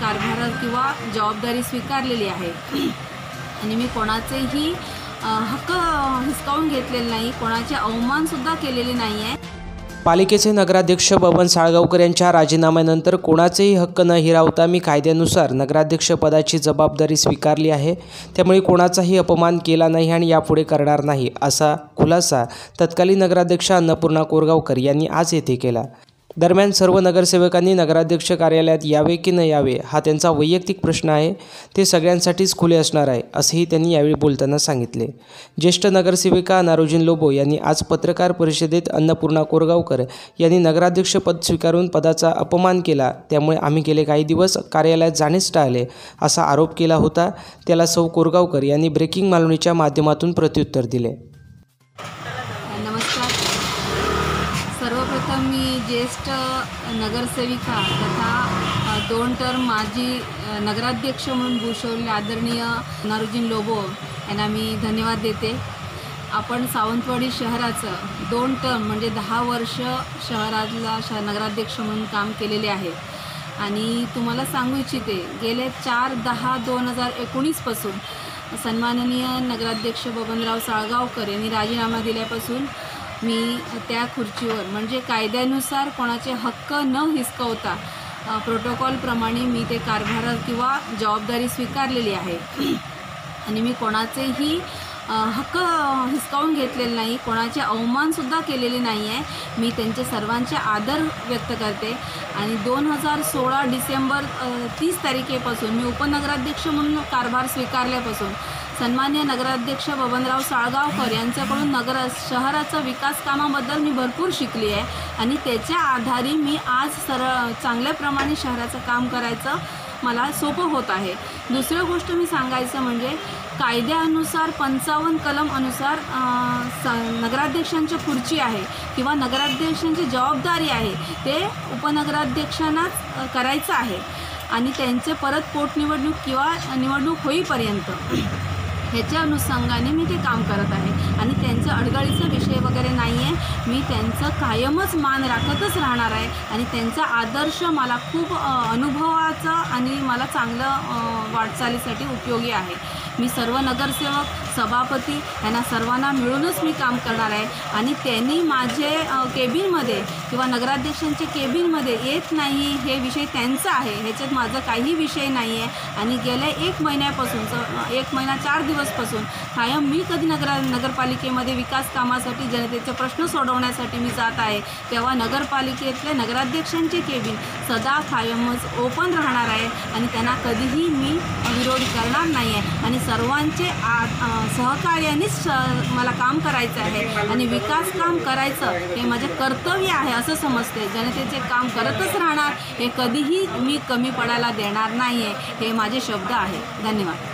कारभार किंवा जबाबदारी स्वीकारलेली आहे आणि मी कोणाचेही हक्क हिसकावून घेतलेले नाही, कोणाचे अवमानसुद्धा केलेले नाही आहे। पालिकेचे नगराध्यक्ष बबन साळगावकर यांच्या राजीनाम्यानंतर कोणाचेही हक्क न हिरावता मी कायद्यानुसार नगराध्यक्षपदाची जबाबदारी स्वीकारली आहे, त्यामुळे कोणाचाही अपमान केला नाही आणि यापुढे करणार नाही, असा खुलासा तत्कालीन नगराध्यक्ष अन्नपूर्णा कोरगावकर यांनी आज येथे केला। दरम्यान सर्व नगरसेवकांनी नगराध्यक्ष कार्यालयात यावे की न यावे हा त्यांचा वैयक्तिक प्रश्न आहे, ते सगळ्यांसाठीच खुले असणार आहे, असेही त्यांनी यावेळी बोलताना सांगितले। ज्येष्ठ नगरसेविका नारोजीन लोबो यांनी आज पत्रकार परिषदेत अन्नपूर्णा कोरगावकर यांनी नगराध्यक्षपद स्वीकारून पदाचा अपमान केला, त्यामुळे आम्ही गेले काही दिवस कार्यालयात जाणेच टाळले, असा आरोप केला होता। त्याला सौ कोरगावकर यांनी ब्रेकिंग मालवणीच्या माध्यमातून प्रत्युत्तर दिले। नमस्कार। सर्वप्रथम मी ज्येष्ठ नगरसेविका तथा 2 टर्म माजी नगराध्यक्ष म्हणून भूषवलेले आदरणीय नारोजीन लोबो यांना मी धन्यवाद देते। आपण सावंतवाडी शहराचं 2 टर्म म्हणजे 10 वर्ष शहरातला नगराध्यक्ष म्हणून काम केलेले आहे आणि तुम्हाला सांगू इच्छिते गेले 4/10/2019 पासून सन्माननीय नगराध्यक्ष बबनराव साळगावकर यांनी राजीनामा दिल्यापासून मी त्या खुर्चीवर म्हणजे कायद्यानुसार कोणाचे हक्क न हिसकावता प्रोटोकॉलप्रमाणे मी ते कारभार किंवा जबाबदारी स्वीकारलेली आहे आणि मी कोणाचेही हक्क हिसकावून घेतलेले नाही, कोणाचे अवमानसुद्धा केलेले नाही आहे। मी त्यांचे सर्वांचे आदर व्यक्त करते आणि 2016 डिसेंबर 30 तारखेपासून मी उपनगराध्यक्ष म्हणून कारभार स्वीकारल्यापासून सन्मान्य नगराध्यक्ष बबनराव साळगावकर यांच्याकडून शहराचा विकास कामाबद्दल मी भरपूर शिकली आहे आणि त्याच्या आधारे मी आज चांगल्याप्रमाणे शहराचं काम करायचं मला सोपं होत आहे। दुसरी गोष्ट मी सांगायचं म्हणजे कायद्यानुसार 55 कलम अनुसार नगराध्यक्षांची खुर्ची आहे किंवा नगराध्यक्षांची जबाबदारी आहे ते उपनगराध्यक्षांनाच करायचं आहे आणि त्यांचे परत पोटनिवडणूक किंवा निवडणूक होईपर्यंत ह्याच्या अनुषंगाने मी ते काम करत आहे आणि त्यांचं अडगळीचा विषय वगैरे नाही आहे। मी त्यांचं कायमच मान राखतच राहणार आहे आणि त्यांचा आदर्श मला खूप अनुभवाचा आणि मला चांगलं वाटचालीसाठी उपयोगी आहे। मी सर्व नगरसेवक सभापती यांना सर्वांना मिळूनच मी काम करणार आहे आणि त्यांनी माझे केबिनमध्ये किंवा नगराध्यक्षांचे केबिनमध्ये येत नाही हे विषय त्यांचा आहे, ह्याच्यात माझा काही विषय नाही आहे आणि गेल्या 1 महिन्यापासून 1 महिना 4 दिवसपासून कायम मी कधी नगरपालिकेमध्ये विकास कामासाठी जनतेचे प्रश्न सोडवण्यासाठी मी जात आहे, तेव्हा नगरपालिकेतल्या नगराध्यक्षांचे केबिन सदा कायमच ओपन राहणार आहे आणि त्यांना कधीही मी विरोध करणार नाही आहे आणि सर्वांचे सहकार्यानेच मला काम करायचं आहे आणि विकास काम करायचं हे माझे कर्तव्य आहे असं समजते। जनतेचे काम करतच राहणार, हे कधीही मी कमी पडायला देणार नाही आहे, हे माझे शब्द आहे। धन्यवाद।